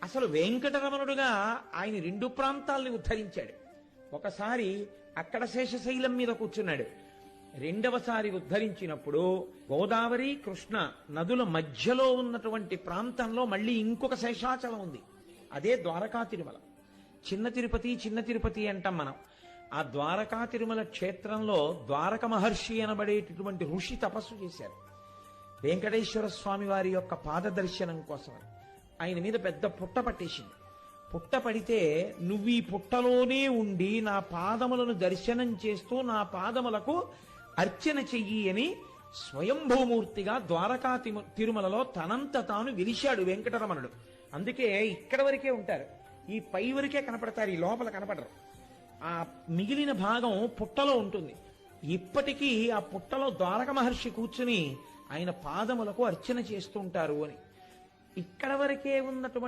అసలు వెంకటరమణుడుగా ఆయన రెండు ప్రాంతాల్ని ఉద్ధరించాడు. ఒకసారి అక్కడ శేషశైలం మీద కూర్చున్నాడు. రెండవసారి ఉద్ధరించినప్పుడు గోదావరి కృష్ణ నదుల మధ్యలో ఉన్నటువంటి ప్రాంతంలో మళ్ళీ ఇంకొక శేషాచలం ఉంది. అదే ద్వారకా తిరుమల. చిన్న తిరుపతి అంటాం మనం. ఆ ద్వారకా తిరుమల క్షేత్రంలో ద్వారక మహర్షి అనబడేటటువంటి ఋషి తపస్సు చేశారు వెంకటేశ్వర స్వామి వారి యొక్క పాద దర్శనం కోసం. ఆయన మీద పెద్ద పుట్ట పట్టేసింది. పుట్ట పడితే నువ్వు ఈ పుట్టలోనే ఉండి నా పాదములను దర్శనం చేస్తూ నా పాదములకు అర్చన చెయ్యి అని స్వయంభూమూర్తిగా ద్వారకా తిరుమలలో తనంత తాను వెలిశాడు వెంకటరమణుడు. అందుకే ఇక్కడ వరకే ఉంటారు, ఈ పై వరకే కనపడతారు, ఈ లోపల కనపడరు. ఆ మిగిలిన భాగం పుట్టలో ఉంటుంది. ఇప్పటికీ ఆ పుట్టలో ద్వారక మహర్షి కూర్చుని ఆయన పాదములకు అర్చన చేస్తుంటారు అని. ఇక్కడ వరకే ఉన్నటువంటి